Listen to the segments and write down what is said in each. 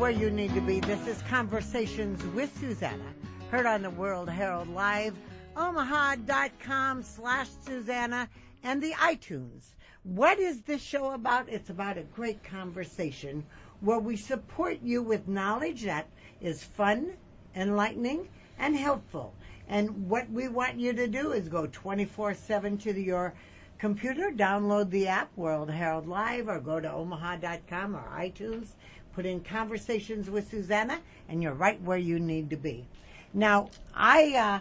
where you need to be. This is Conversations with Suzanna, heard on the World-Herald Live, omaha.com/Suzanna, and the iTunes. What is this show about? It's about a great conversation where we support you with knowledge that is fun, enlightening, and helpful. And what we want you to do is go 24/7 to your computer, download the app, World-Herald Live, or go to omaha.com or iTunes, put in Conversations with Suzanna, and you're right where you need to be. Now, I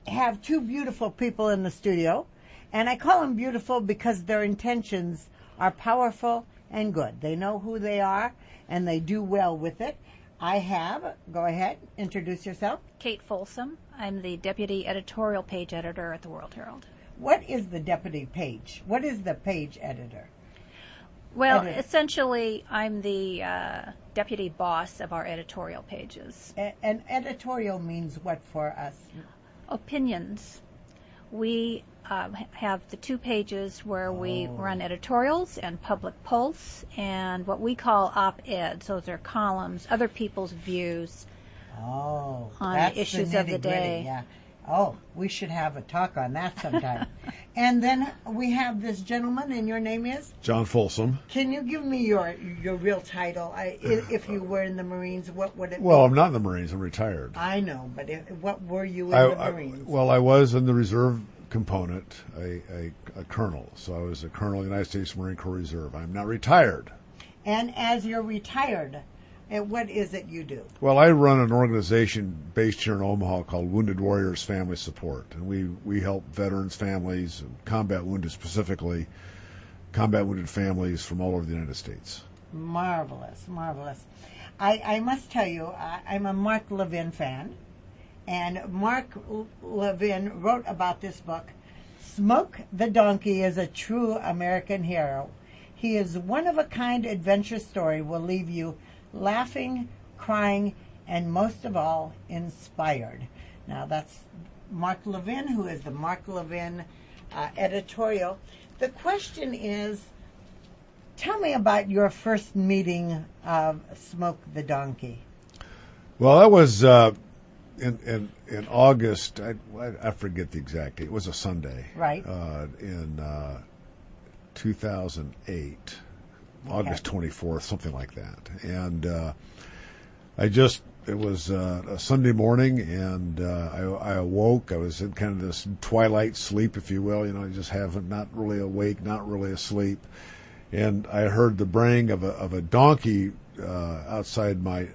have two beautiful people in the studio, and I call them beautiful because their intentions are powerful and good. They know who they are, and they do well with it. Go ahead, introduce yourself. Cate Folsom. I'm the Deputy Editorial Page Editor at the World-Herald. What is the deputy page? What is the page editor? Well, essentially, I'm the deputy boss of our editorial pages. And editorial means what for us? Opinions. We have the two pages where we run editorials and public pulse, and what we call op-eds. Those are columns, other people's views on issues of the day. Yeah. Oh, we should have a talk on that sometime. And then we have this gentleman, and your name is? John Folsom. Can you give me your real title? If you were in the Marines, what would it be? Well, I'm not in the Marines. I'm retired. I know, but what were you in the Marines? I was in the reserve component, a colonel. So I was a colonel of the United States Marine Corps Reserve. I'm not retired. And as you're retired, what is it you do? Well, I run an organization based here in Omaha called Wounded Warriors Family Support, and we help veterans' families, combat wounded specifically, combat wounded families from all over the United States. Marvelous, marvelous. I must tell you, I'm a Mark Levin fan, and Mark Levin wrote about this book. Smoke the Donkey is a true American hero. He is one-of-a-kind adventure story will leave you laughing, crying, and most of all, inspired. Now, that's Mark Levin, who is the Mark Levin editorial. The question is, tell me about your first meeting of Smoke the Donkey. Well, that was in August. I forget the exact date. It was a Sunday. Right. In 2008. August 24th, something like that. And it was a Sunday morning, and I awoke. I was in kind of this twilight sleep, if you will. I just not really awake, not really asleep. And I heard the braying of a donkey outside my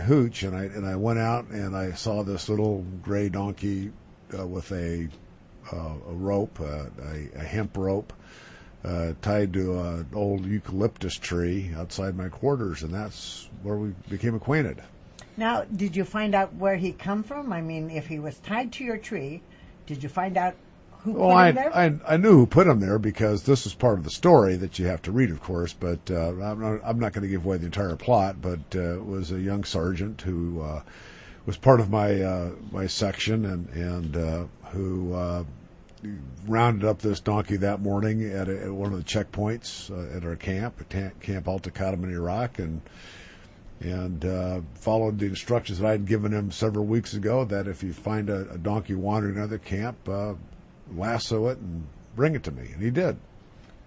hooch, and I went out and I saw this little gray donkey with a rope, a hemp rope, tied to an old eucalyptus tree outside my quarters, and that's where we became acquainted. Now, did you find out where he come from? I mean, if he was tied to your tree, did you find out who put him there? I knew who put him there because this is part of the story that you have to read, of course, but I'm not going to give away the entire plot, but it was a young sergeant who was part of my section and who rounded up this donkey that morning at one of the checkpoints at our camp, Camp Al-Taqaddum in Iraq, and followed the instructions that I had given him several weeks ago, that if you find a donkey wandering another camp, lasso it and bring it to me, and he did.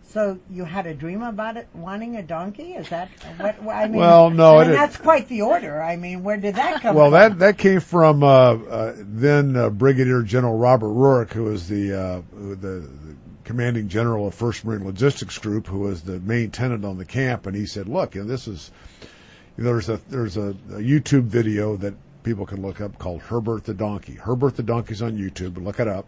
So you had a dream about it, wanting a donkey? Is that what I mean? Well, no, that's quite the order. I mean, where did that come from? Well, that came from then Brigadier General Robert Rourke, who was the commanding general of 1st Marine Logistics Group, who was the main tenant on the camp, and he said, "Look, this is there's a YouTube video that people can look up called Herbert the Donkey. Herbert the Donkey's on YouTube, but look it up."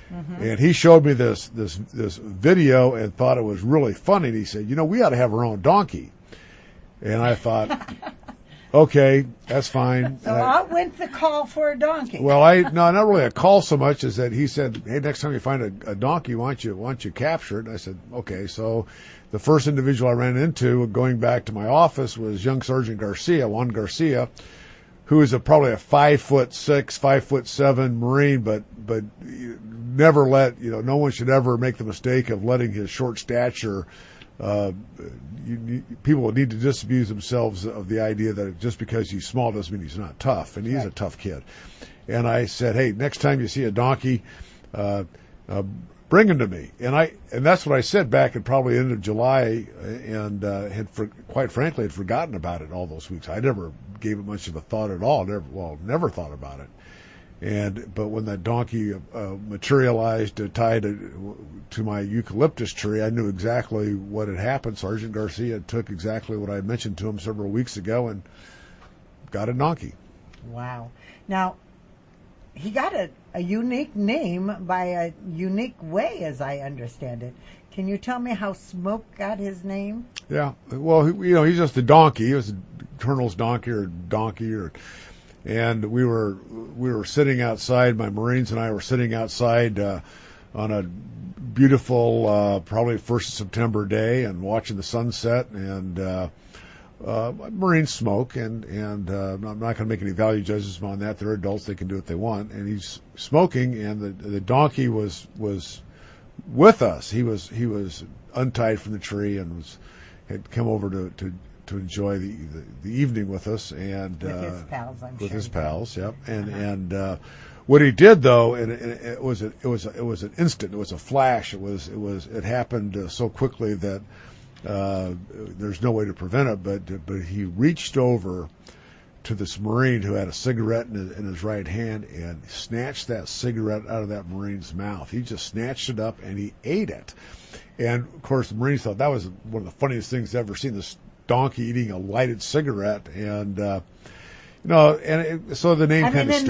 Mm-hmm. And he showed me this video and thought it was really funny. And he said, we ought to have our own donkey. And I thought, okay, that's fine. So out went the call for a donkey. Well, not really a call so much as that he said, hey, next time you find a donkey, why don't you capture it? And I said, okay. So the first individual I ran into going back to my office was young Sergeant Juan Garcia, who is probably a 5'6", 5'7" Marine, but never no one should ever make the mistake of letting his short stature people need to disabuse themselves of the idea that just because he's small doesn't mean he's not tough, and he's a tough kid. And I said, hey, next time you see a donkey, bring him to me. And that's what I said back in probably the end of July, and quite frankly had forgotten about it all those weeks. I never gave it much of a thought at all. Never thought about it. But when that donkey materialized tied to my eucalyptus tree, I knew exactly what had happened. Sergeant Garcia took exactly what I had mentioned to him several weeks ago and got a donkey. Wow. Now, he got a unique name by a unique way, as I understand it. Can you tell me how Smoke got his name? Yeah. Well, he's just a donkey. He was a colonel's donkey. And we were sitting outside. My Marines and I were sitting outside on a beautiful, probably 1st of September day, and watching the sunset. And Marines smoke, and I'm not going to make any value judgments on that. They're adults; they can do what they want. And he's smoking, and the donkey was with us. He was untied from the tree and had come over to enjoy the evening with us, and with his pals, I'm sure. With his pals, yep. And what he did, though, and it was an instant. It was a flash. It happened so quickly that there's no way to prevent it. But he reached over to this Marine who had a cigarette in his right hand and snatched that cigarette out of that Marine's mouth. He just snatched it up and he ate it. And of course, the Marines thought that was one of the funniest things they've ever seen. This donkey eating a lighted cigarette, and so the name kind of stuck.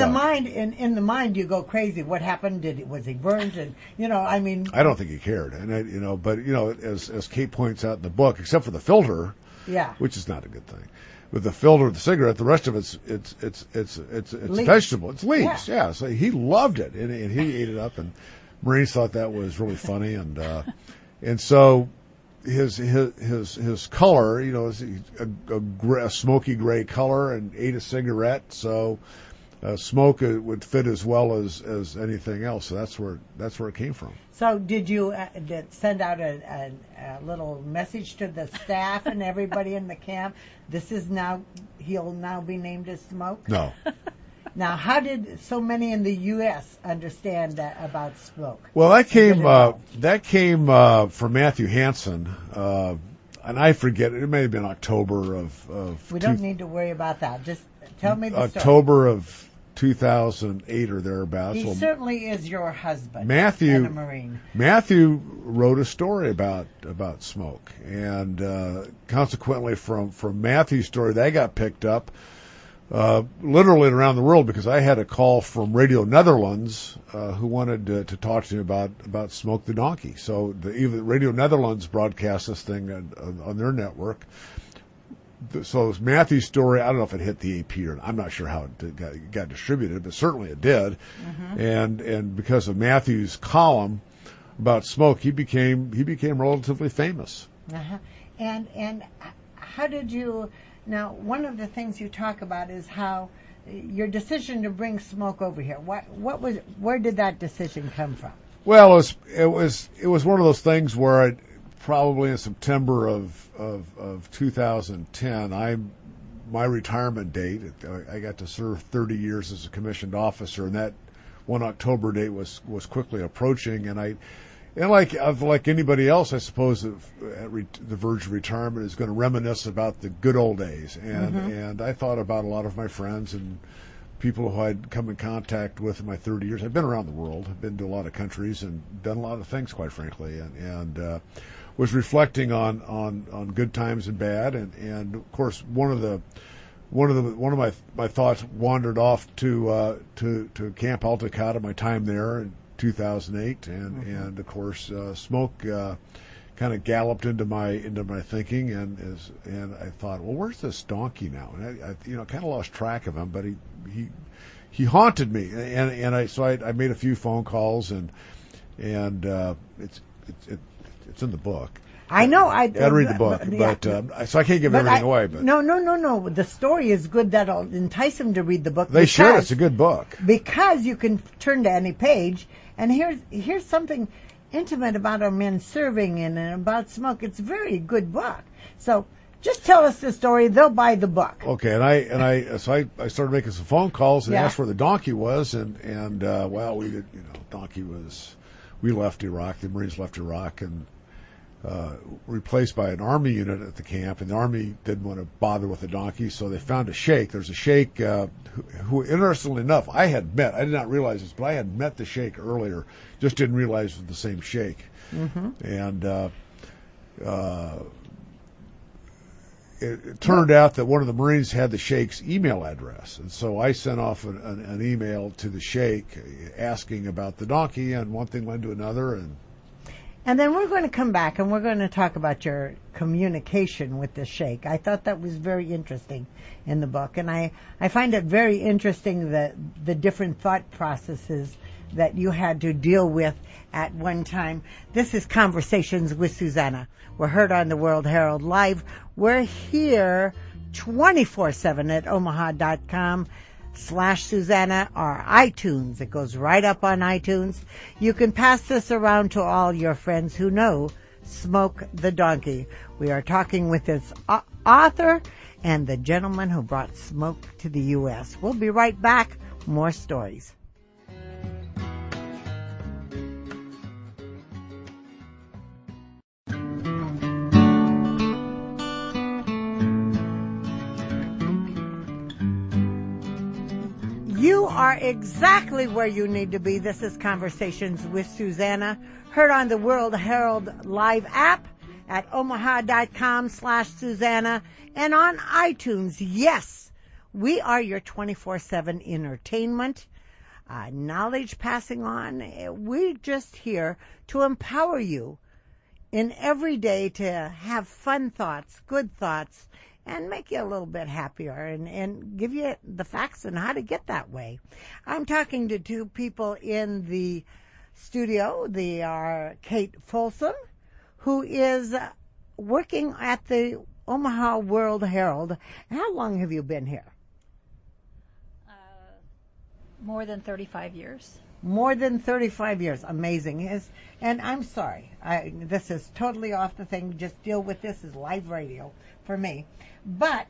In the mind, you go crazy. What happened? Was he burned? And I don't think he cared. And but as Kate points out in the book, except for the filter, which is not a good thing. With the filter of the cigarette, the rest of it's vegetable. It's leaves. Yeah. So he loved it, and he ate it up. And Marines thought that was really funny, and so. His color, is a smoky gray color, and ate a cigarette. So smoke would fit as well as anything else. So that's where it came from. So did you send out a little message to the staff and everybody in the camp? He'll now be named as Smoke? No. Now, how did so many in the U.S. understand that about Smoke? Well, that came from Matthew Hansen, and I forget, it may have been October of. We don't need to worry about that. Just tell me the story. October of 2008 or thereabouts. He certainly is your husband. Matthew, and a Marine. Matthew wrote a story about Smoke, and consequently, from Matthew's story, that got picked up. Literally around the world, because I had a call from Radio Netherlands who wanted to talk to me about Smoke the Donkey. So even Radio Netherlands broadcast this thing on their network. So Matthew's story, I don't know if it hit the AP or not. I'm not sure how it got distributed, but certainly it did. Mm-hmm. And because of Matthew's column about Smoke, he became relatively famous. Uh-huh. And how did you? Now, one of the things you talk about is how your decision to bring Smoke over here. Where did that decision come from? Well, it was one of those things where probably in September of 2010, my retirement date. I got to serve 30 years as a commissioned officer, and that one October date was quickly approaching, and like anybody else, I suppose, at the verge of retirement is going to reminisce about the good old days. And I thought about a lot of my friends and people who I'd come in contact with in my 30 years. I've been around the world. I've been to a lot of countries and done a lot of things, quite frankly, and was reflecting on good times and bad. And of course, one of my thoughts wandered off to Camp Altacata, my time there, and 2008, and of course Smoke kind of galloped into my thinking, and I thought, well, where's this donkey now? And I kind of lost track of him, but he haunted me, and I made a few phone calls, and it's in the book. I know. I gotta read the book, but so I can't give everything away. But no. The story is good. That'll entice him to read the book. They should. It's a good book because you can turn to any page. And here's something intimate about our men serving and about smoke. It's a very good book. So just tell us the story. They'll buy the book. Okay, I started making some phone calls and Yeah. asked where the donkey was, and well, we did, donkey was, we left Iraq, the Marines left Iraq, and replaced by an Army unit at the camp, and the Army didn't want to bother with the donkey, so they found a sheikh. There's a sheikh who, interestingly enough, I did not realize this, but I had met the sheikh earlier, just didn't realize it was the same sheikh. Mm-hmm. And it turned out that one of the Marines had the sheikh's email address, and so I sent off an email to the sheikh asking about the donkey, and one thing led to another, And then we're going to come back and we're going to talk about your communication with the sheikh. I thought that was very interesting in the book, and I find it very interesting that the different thought processes that you had to deal with at one time. This is Conversations with Suzanna. We're heard on the World-Herald Live. We're here 24/7 at omaha.com/Suzanna or iTunes. It goes right up on iTunes. You can pass this around to all your friends who know Smoke the Donkey. We are talking with its author and the gentleman who brought smoke to the U.S. We'll be right back. More stories. You are exactly where you need to be. This is Conversations with Suzanna, heard on the World-Herald Live app at omaha.com/Suzanna and on iTunes. Yes, we are your 24/7 entertainment, knowledge passing on. We're just here to empower you in every day to have fun thoughts, good thoughts, and make you a little bit happier and give you the facts on how to get that way. I'm talking to two people in the studio. They are Cate Folsom, who is working at the Omaha World-Herald. How long have you been here? More than 35 years. More than 35 years. Amazing. And I'm sorry, this is totally off the thing. Just deal with this as live radio for me. But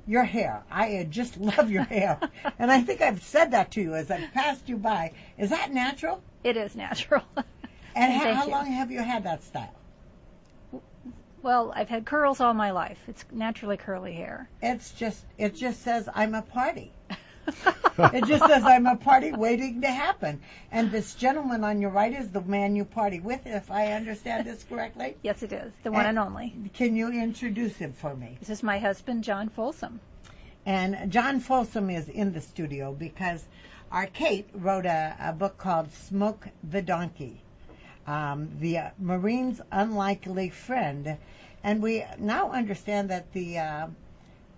your hair, I just love your hair. And I think I've said that to you as I've passed you by. Is that natural? It is natural. And how long have you had that style? Well, I've had curls all my life. It's naturally curly hair. It just says I'm a party. It just says I'm a party waiting to happen. And this gentleman on your right is the man you party with, if I understand this correctly? Yes, it is. The one and only. Can you introduce him for me? This is my husband, John Folsom. And John Folsom is in the studio because our Cate wrote a book called Smoke the Donkey, the Marine's Unlikely Friend. And we now understand that the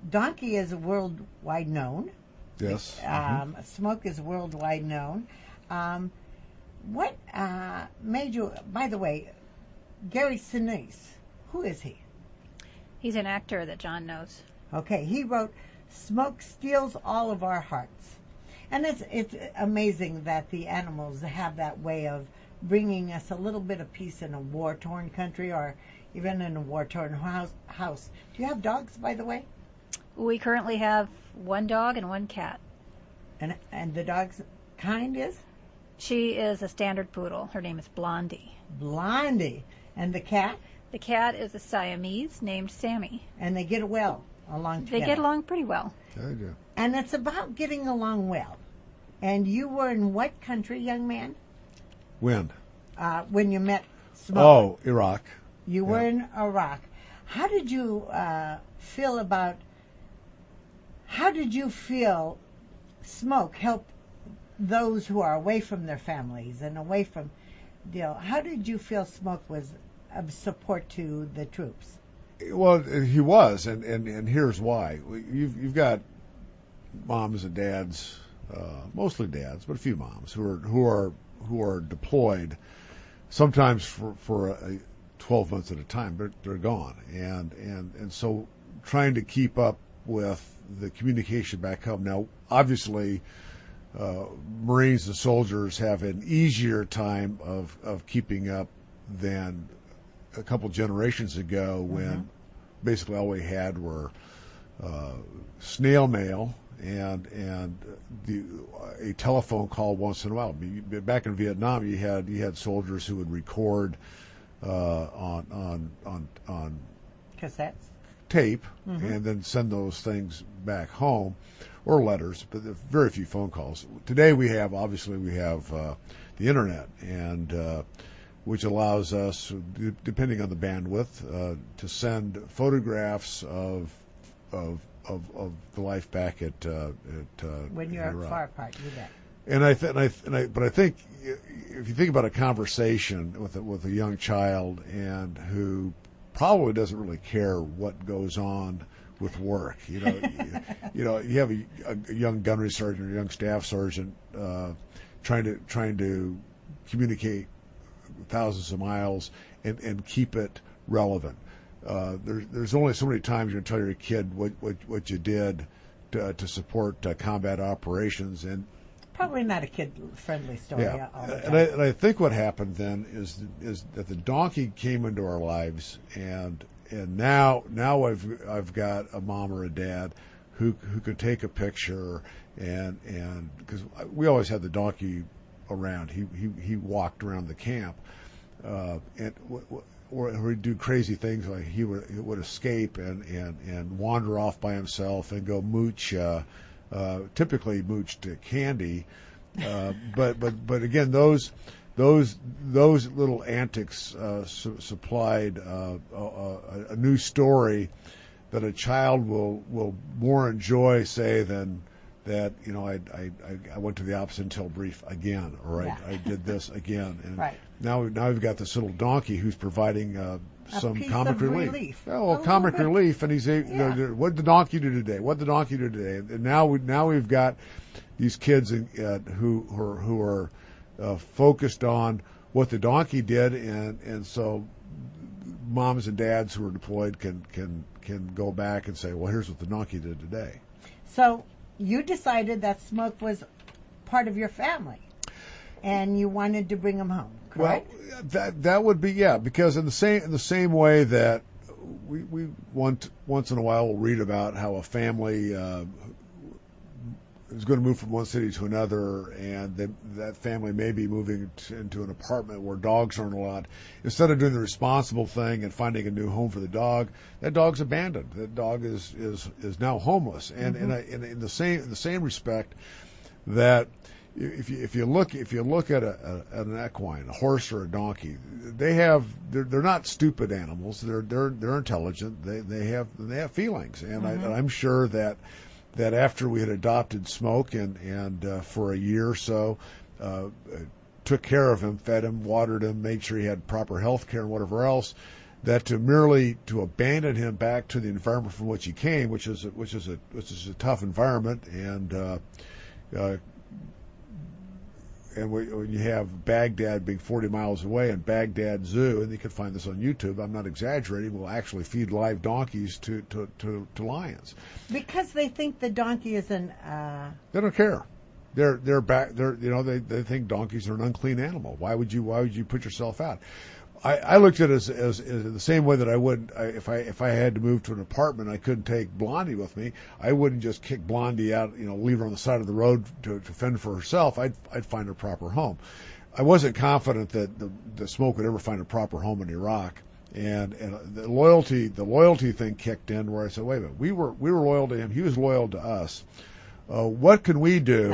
donkey is worldwide known. yes. Smoke is worldwide known. What made you, by the way, Gary Sinise, who is he? He's an actor that John knows. Okay, he wrote Smoke Steals All of Our Hearts. And it's amazing that the animals have that way of bringing us a little bit of peace in a war-torn country or even in a war-torn house. Do you have dogs, by the way? We currently have one dog and one cat. And the dog's kind is? She is a standard poodle. Her name is Blondie. Blondie. And the cat? The cat is a Siamese named Sammy. And they get well along together. They get along pretty well. They do. And it's about getting along well. And you were in what country, young man? When you met Smoke? Oh, Iraq. You were in Iraq. How did you feel Smoke help those who are away from their families and away from, how did you feel Smoke was of support to the troops? Well, he was, and here's why. You've got moms and dads, mostly dads, but a few moms who are deployed, sometimes for 12 months at a time, but they're gone, and so trying to keep up with the communication back home. Now, obviously, Marines and soldiers have an easier time of keeping up than a couple generations ago when basically all we had were snail mail and a telephone call once in a while. Back in Vietnam, you had soldiers who would record on cassettes, tape, and then send those things back home, or letters, but very few phone calls. Today we have the internet, and which allows us, depending on the bandwidth, to send photographs of the life back at when you're far apart. You bet. But I think if you think about a conversation with a young child and who probably doesn't really care what goes on with work, you have a young gunnery sergeant or a young staff sergeant trying to communicate thousands of miles and keep it relevant. There's only so many times you can tell your kid what you did to support combat operations, and probably not a kid-friendly story. Yeah, all the time. and I think what happened then is that the donkey came into our lives, and now I've got a mom or a dad who could take a picture, and because we always had the donkey around, he walked around the camp, and or he'd do crazy things, like he would escape and wander off by himself and go mooch. Typically mooched candy, but again, those little antics supplied a new story that a child will more enjoy, say, than that. I went to the opposite entail brief again, or I did this again, and now we've got this little donkey who's providing some comic relief. Comic relief, and he's what did the donkey do today? What did the donkey do today? And now we've got these kids who are focused on what the donkey did, and so moms and dads who are deployed can go back and say, well, here's what the donkey did today. So you decided that Smoke was part of your family, and you wanted to bring him home, correct? Well, that would be, because in the same way that we once in a while will read about how a family is going to move from one city to another, and that family may be moving into an apartment where dogs aren't allowed. Instead of doing the responsible thing and finding a new home for the dog, that dog's abandoned. That dog is now homeless. And in the same respect, that if you look at an equine, a horse or a donkey, they're not stupid animals. They're intelligent. They have feelings, and I'm sure that after we had adopted Smoke and for a year or so, took care of him, fed him, watered him, made sure he had proper health care and whatever else, that to abandon him back to the environment from which he came, which is a tough environment, and when you have Baghdad being 40 miles away, and Baghdad Zoo, and you can find this on YouTube, I'm not exaggerating, will actually feed live donkeys to lions. Because they think the donkey is an... They don't care. They think donkeys are an unclean animal. Why would you put yourself out? I looked at it as the same way that I would if I had to move to an apartment, I couldn't take Blondie with me. I wouldn't just kick Blondie out, leave her on the side of the road to fend for herself. I'd find her proper home. I wasn't confident that the Smoke would ever find a proper home in Iraq, and the loyalty thing kicked in, where I said, wait a minute, we were loyal to him, he was loyal to us. What can we do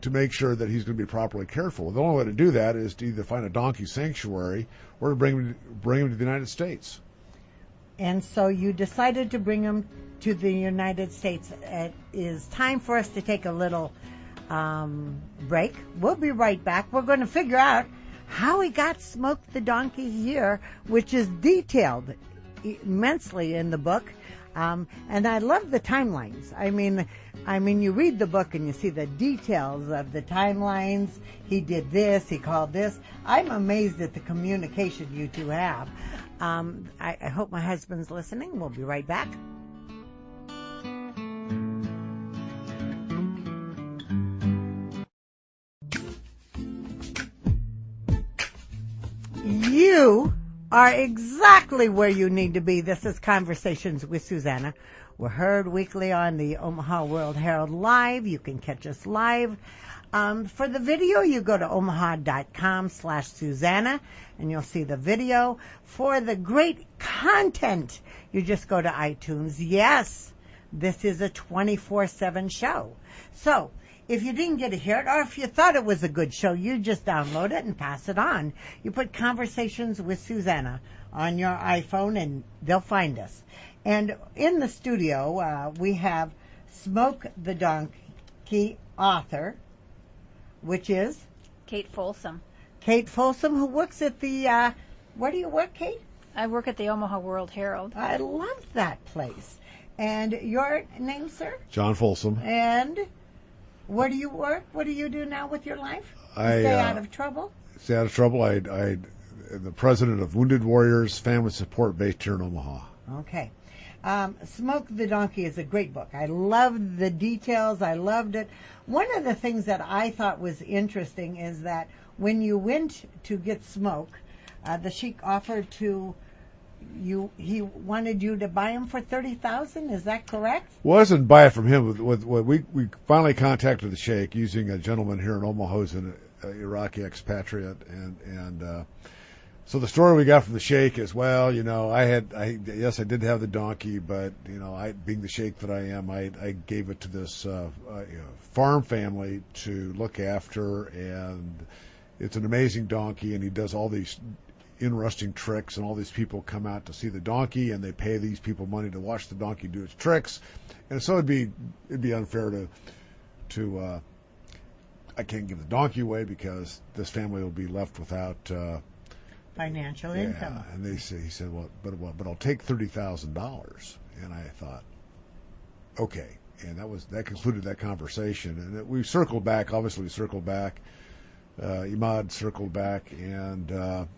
to make sure that he's going to be properly cared for? The only way to do that is to either find a donkey sanctuary or to bring him to the United States. And so you decided to bring him to the United States. It is time for us to take a little break. We'll be right back. We're going to figure out how he got Smoke the donkey here, which is detailed immensely in the book. And I love the timelines. I mean, you read the book and you see the details of the timelines. He did this, he called this. I'm amazed at the communication you two have. I hope my husband's listening. We'll be right back. You are exactly where you need to be. This is Conversations with Suzanna. We're heard weekly on the Omaha World-Herald Live. You can catch us live. For the video, you go to omaha.com/Suzanna, and you'll see the video. For the great content, you just go to iTunes. Yes, this is a 24/7 show. So, if you didn't get to hear it, or if you thought it was a good show, you just download it and pass it on. You put Conversations with Suzanna on your iPhone, and they'll find us. And in the studio, we have Smoke the Donkey author, which is Cate Folsom. Cate Folsom, who works at the, where do you work, Cate? I work at the Omaha World-Herald. I love that place. And your name, sir? John Folsom. And where do you work? What do you do now with your life? I Stay out of trouble? Stay out of trouble. I'm the president of Wounded Warriors Family Support based here in Omaha. Okay. Smoke the Donkey is a great book. I loved the details. I loved it. One of the things that I thought was interesting is that when you went to get smoke, the sheik offered to you. He wanted you to buy him for $30,000. Is that correct? Wasn't buy it from him. We finally contacted the sheik using a gentleman here in Omaha who's an Iraqi expatriate, and so the story we got from the sheik is, well, you know, yes, I did have the donkey, but, you know, being the sheik that I am, I gave it to this farm family to look after, and it's an amazing donkey, and he does all these interesting tricks, and all these people come out to see the donkey, and they pay these people money to watch the donkey do its tricks, and so it'd be unfair to I can't give the donkey away because this family will be left without financial income. And he said, well, but I'll take $30,000. And I thought, okay. And that concluded that conversation. And we circled back. Obviously, we circled back. Imad circled back, and it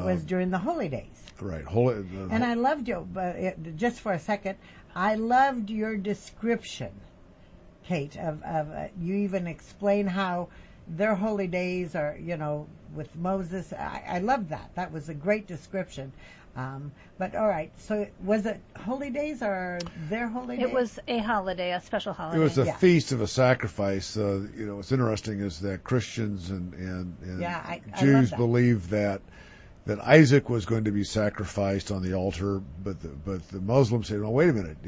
was during the holy days. Right. And I loved you, but just for a second, I loved your description, Cate, of you even explain how their holy days are, you know, with Moses. I love that. That was a great description. But all right, so was it holy days or their holy days? It was a holiday, a special holiday. It was a feast of a sacrifice. You know, what's interesting is that Christians and Jews believe that Isaac was going to be sacrificed on the altar, but the Muslims say, no, wait a minute.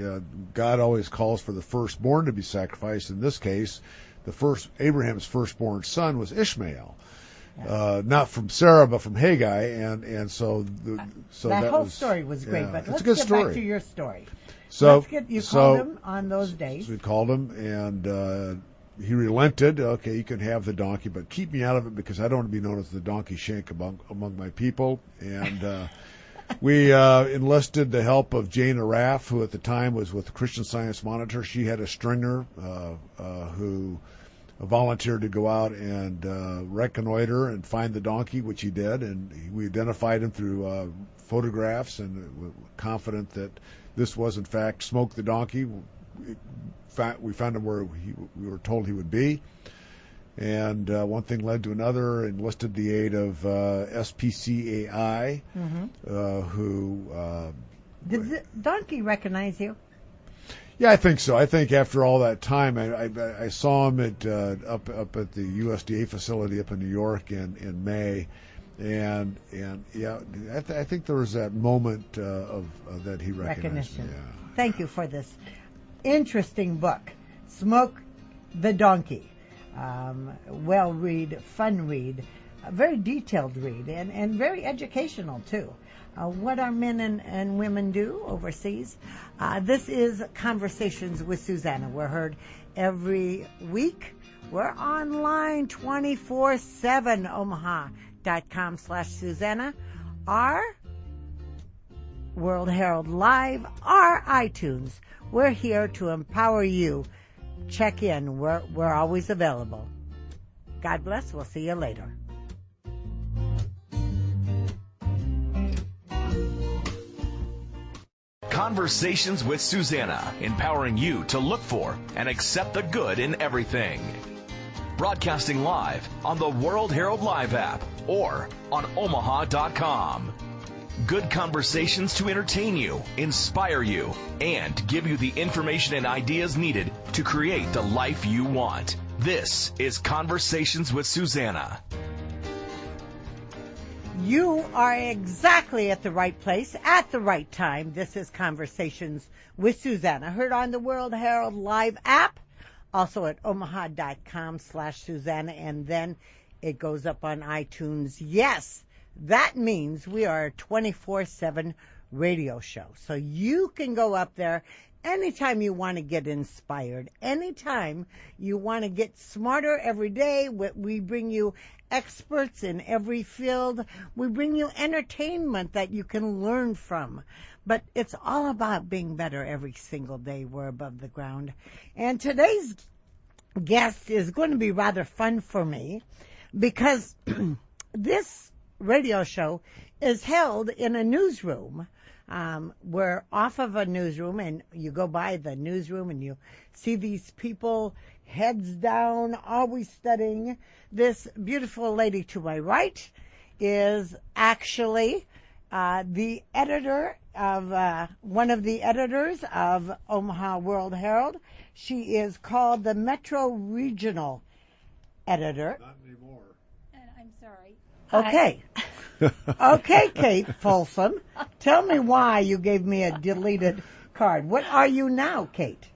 God always calls for the firstborn to be sacrificed. In this case, Abraham's firstborn son was Ishmael. Not from Sarah, but from Haggai, and so that whole story was great. But let's get back to your story. So you called him on those days. So we called him, and he relented. Okay, you can have the donkey, but keep me out of it because I don't want to be known as the donkey shank among my people. And we enlisted the help of Jane Araf, who at the time was with the Christian Science Monitor. She had a stringer who volunteered to go out and reconnoiter and find the donkey, which he did, and we identified him through photographs, and we're confident that this was in fact Smoke the donkey. We found him where we were told he would be, and one thing led to another. Enlisted the aid of SPCAI, who did the donkey recognize you? Yeah, I think so. I think after all that time, I saw him at up at the USDA facility up in New York in May, and yeah, I think there was that moment of that he recognized me. Yeah. Thank you for this interesting book, Smoke the Donkey. Well read, fun read, a very detailed read, and very educational too. What our men and women do overseas. This is Conversations with Suzanna. We're heard every week. We're online 24/7, omaha.com/Suzanna. Our World-Herald Live, our iTunes. We're here to empower you. Check in. We're always available. God bless. We'll see you later. Conversations with Suzanna, empowering you to look for and accept the good in everything. broadcasting live on the World-Herald Live app or on omaha.com. Good conversations to entertain you, inspire you, and give you the information and ideas needed to create the life you want. This is Conversations with Suzanna. You are exactly at the right place at the right time. This is Conversations with Suzanna, heard on the World-Herald Live app, also at omaha.com/Suzanna, and then it goes up on iTunes. Yes, that means we are a 24/7 radio show. So you can go up there anytime you want to get inspired, anytime you want to get smarter every day. We bring you experts in every field. We bring you entertainment that you can learn from. But it's all about being better every single day. We're above the ground. And today's guest is going to be rather fun for me because this radio show is held in a newsroom. We're off of a newsroom, and you go by the newsroom and you see these people heads down, always studying. This beautiful lady to my right is actually the editor of one of the editors of Omaha World-Herald. She is called the Metro Regional Editor. Not anymore. I'm sorry. Okay. Okay, Cate Folsom. Tell me why you gave me a deleted card. What are you now, Cate?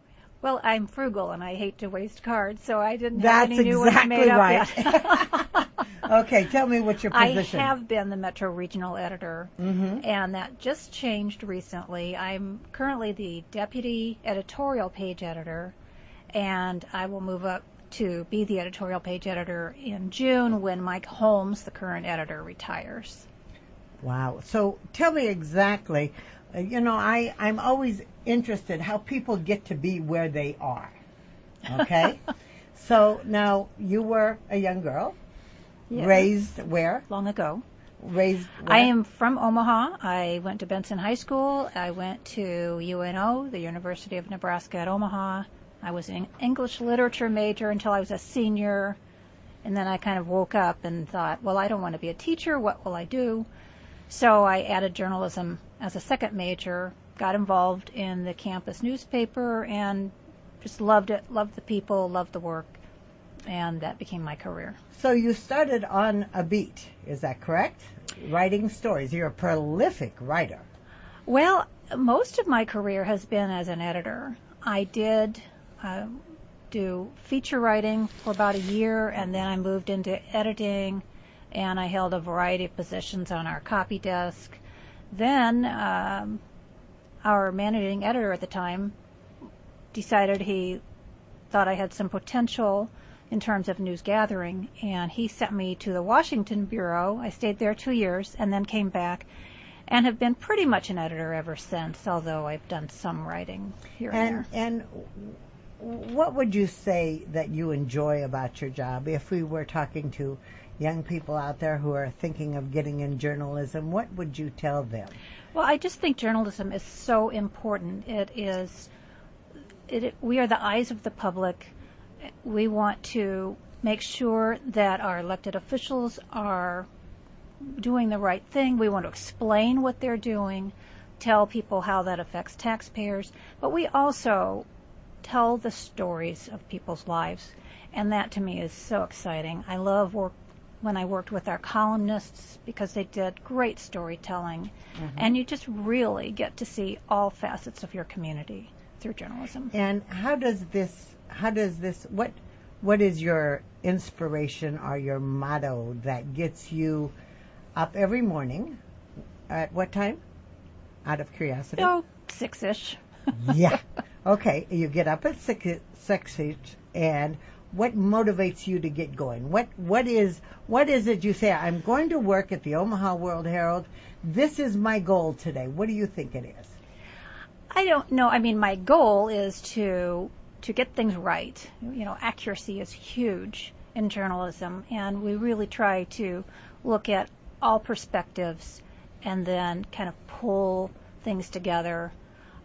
Well, I'm frugal and I hate to waste cards, so I didn't have any new ones exactly made up right. yet. Okay, tell me what your position. I have been the Metro Regional Editor, and that just changed recently. I'm currently the Deputy Editorial Page Editor, and I will move up to be the Editorial Page Editor in June when Mike Holmes, the current editor, retires. Wow. So tell me exactly, I'm always interested how people get to be where they are. Okay? So now you were a young girl, raised where? Long ago. Raised where? I am from Omaha. I went to Benson High School. I went to UNO, the University of Nebraska at Omaha. I was an English literature major until I was a senior, and then I kind of woke up and thought, well, I don't want to be a teacher. What will I do? So I added journalism as a second major, got involved in the campus newspaper, and just loved it, loved the people, loved the work, and that became my career. So you started on a beat, is that correct? Writing stories. You're a prolific writer. Well, most of my career has been as an editor. I did do feature writing for about a year, and then I moved into editing, and I held a variety of positions on our copy desk. Then our managing editor at the time decided he thought I had some potential in terms of news gathering, and he sent me to the Washington Bureau. I stayed there 2 years and then came back and have been pretty much an editor ever since, although I've done some writing here and there. And what would you say that you enjoy about your job? If we were talking to young people out there who are thinking of getting in journalism, what would you tell them? Well, I just think journalism is so important. We are the eyes of the public. We want to make sure that our elected officials are doing the right thing. We want to explain what they're doing, tell people how that affects taxpayers, but we also tell the stories of people's lives, and that to me is so exciting. I love when I worked with our columnists because they did great storytelling, and you just really get to see all facets of your community through journalism. And what is your inspiration or your motto that gets you up every morning? At what time? Out of curiosity. 6-ish. Yeah. Okay. You get up at 6-ish, and what motivates you to get going? What is it you say, I'm going to work at the Omaha World-Herald. This is my goal today. What do you think it is? I don't know. I mean, my goal is to get things right. Accuracy is huge in journalism, and we really try to look at all perspectives and then kind of pull things together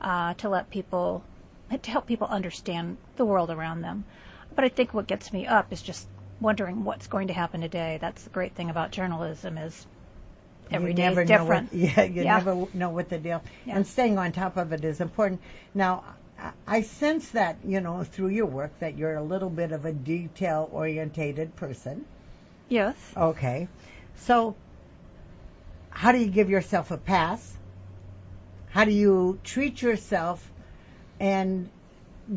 to help people understand the world around them. But I think what gets me up is just wondering what's going to happen today. That's the great thing about journalism is every you day never is know different. you never know what the deal. Yeah. And staying on top of it is important. Now, I sense that, through your work that you're a little bit of a detail-orientated person. Yes. Okay. So, how do you give yourself a pass? How do you treat yourself and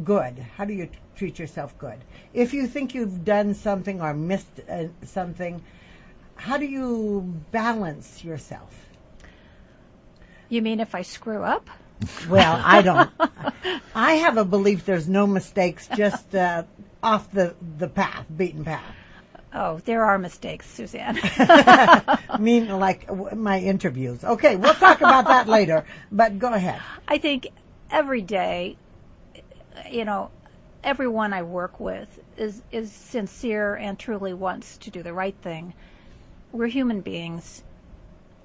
good? How do you treat yourself good? If you think you've done something or missed something, how do you balance yourself? You mean if I screw up? Well, I don't. I have a belief there's no mistakes, just off the beaten path. Oh, there are mistakes, Suzanne. I mean, like my interviews. Okay, we'll talk about that later, but go ahead. I think every day, everyone I work with is sincere and truly wants to do the right thing. We're human beings.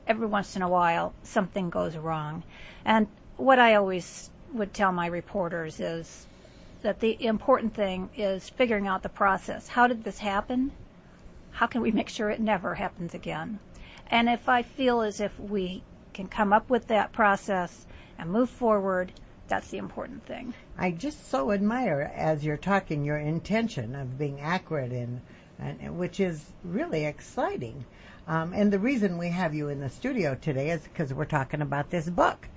Every once in a while, something goes wrong. And what I always would tell my reporters is that the important thing is figuring out the process. How did this happen? How can we make sure it never happens again? And if I feel as if we can come up with that process and move forward, that's the important thing. I just so admire, as you're talking, your intention of being accurate and which is really exciting. And the reason we have you in the studio today is because we're talking about this book.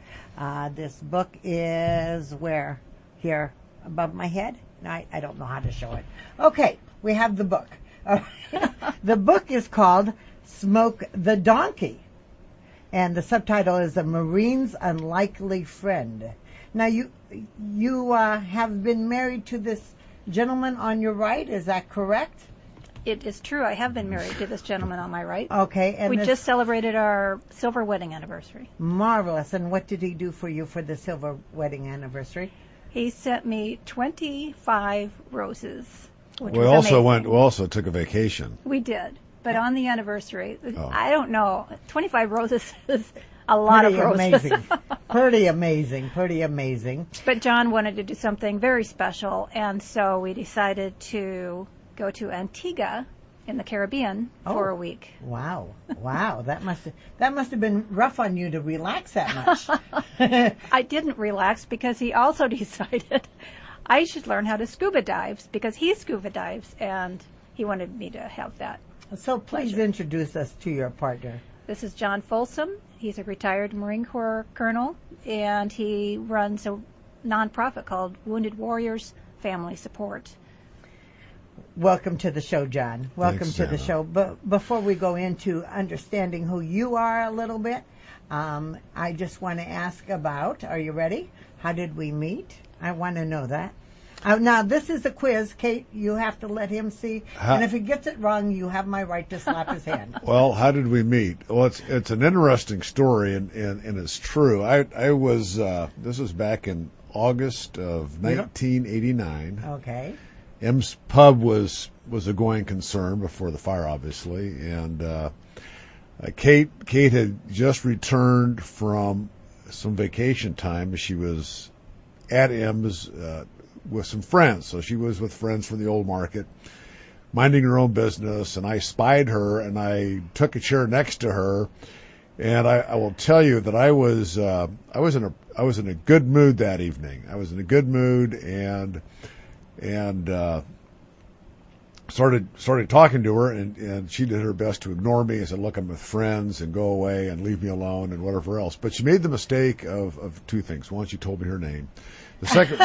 This book is where? Here above my head? No, I don't know how to show it. Okay, we have the book. The book is called Smoke the Donkey. And the subtitle is A Marine's Unlikely Friend. Now, you have been married to this gentleman on your right, is that correct? It is true. I have been married to this gentleman on my right. Okay. And we just celebrated our silver wedding anniversary. Marvelous. And what did he do for you for the silver wedding anniversary? He sent me 25 roses. We also took a vacation. We did. But on the anniversary, I don't know, 25 roses is a lot of roses. Amazing. Pretty amazing. But John wanted to do something very special, and so we decided to go to Antigua in the Caribbean for a week. Wow. That must have been rough on you to relax that much. I didn't relax because he also decided I should learn how to scuba dive because he scuba dives, and he wanted me to have that. So please introduce us to your partner. This is John Folsom. He's a retired Marine Corps colonel, and he runs a nonprofit called Wounded Warriors Family Support. Welcome to the show, John. Welcome Thanks, to the Suzanna. show. But before we go into understanding who you are a little bit, I just want to ask about, are you ready? How did we meet? I want to know that. Now, this is a quiz. Kate, you have to let him see. And if he gets it wrong, you have my right to slap his hand. Well, how did we meet? Well, it's an interesting story, and it's true. I was this was back in August of 1989. Okay. M's Pub was a going concern before the fire, obviously, and Kate had just returned from some vacation time. She was at M's with some friends, so she was with friends from the old market, minding her own business, and I spied her, and I took a chair next to her, and I will tell you that I was in a good mood that evening. I was in a good mood, and started talking to her, and she did her best to ignore me. I said, "Look, I'm with friends, and go away and leave me alone and whatever else." But she made the mistake of two things. One, she told me her name. The second,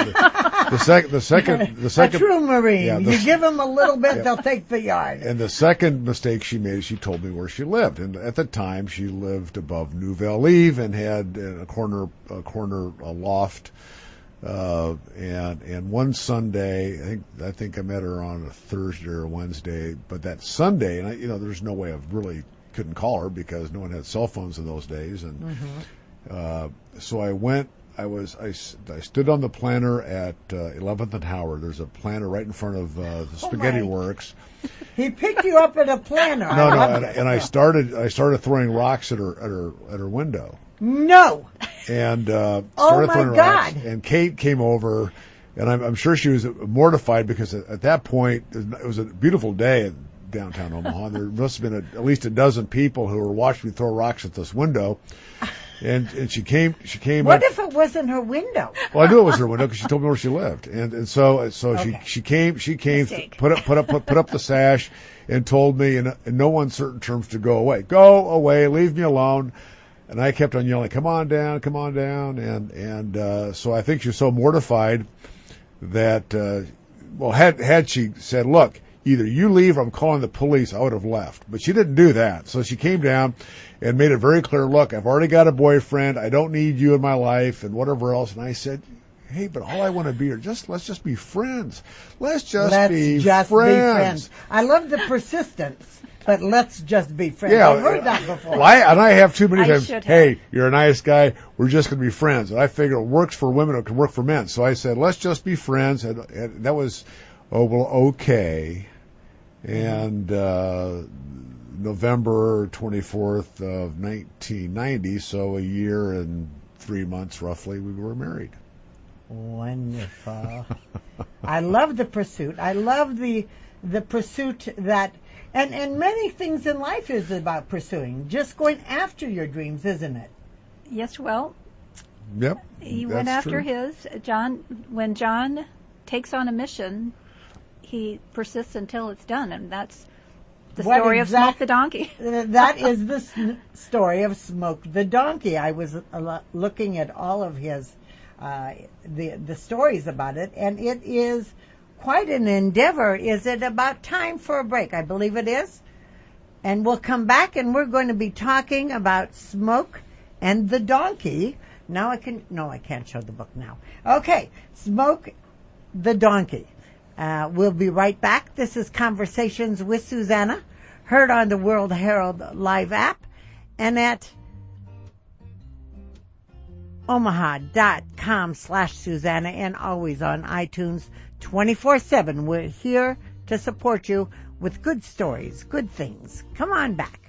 a true Marine. Yeah, you give them a little bit, they'll take the yard. And the second mistake she made, she told me where she lived. And at the time, she lived above Nouvelle Eve and had a loft. And one Sunday, I think I met her on a Thursday or a Wednesday, but that Sunday, and there's no way I really couldn't call her because no one had cell phones in those days. And so I went. I stood on the planter at 11th and Howard. There's a planter right in front of the Spaghetti Works. He picked you up at a planter. And I started throwing rocks at her window. No. And oh my God! And Kate came over, and I'm sure she was mortified because at that point it was a beautiful day. downtown Omaha. There must have been at least a dozen people who were watching me throw rocks at this window. And she came. What up, if it wasn't her window? Well, I knew it was her window because she told me where she lived, and so Okay. she came, Mistake. put up the sash, and told me in no uncertain terms to go away, leave me alone. And I kept on yelling, come on down, and so I think she was so mortified that had she said, look, either you leave or I'm calling the police, I would have left. But she didn't do that. So she came down and made it very clear, look, I've already got a boyfriend. I don't need you in my life and whatever else. And I said, hey, but all I want to be let's just be friends. Let's just be friends. I love the persistence, but let's just be friends. Yeah, I've heard that before. Well, I have too many I times, should hey, have. you're a nice guy. We're just going to be friends. And I figure it works for women. It can work for men. So I said, let's just be friends. And that was, okay. And November 24th of 1990, so a year and 3 months roughly, we were married. Wonderful. I love the pursuit. I love the pursuit that, and many things in life is about pursuing, just going after your dreams, isn't it? Yes, well, Yep. he went that's after true. his. When John takes on a mission, he persists until it's done, and that's the story of Smoke the Donkey. That is the story of Smoke the Donkey. I was looking at all of his the stories about it, and it is quite an endeavor. Is it about time for a break? I believe it is. And we'll come back, and we're going to be talking about Smoke and the Donkey. Now I can't show the book now. Okay, Smoke the Donkey. We'll be right back. This is Conversations with Suzanna, heard on the World-Herald live app and at omaha.com/Suzanna, and always on iTunes 24/7. We're here to support you with good stories, good things. Come on back.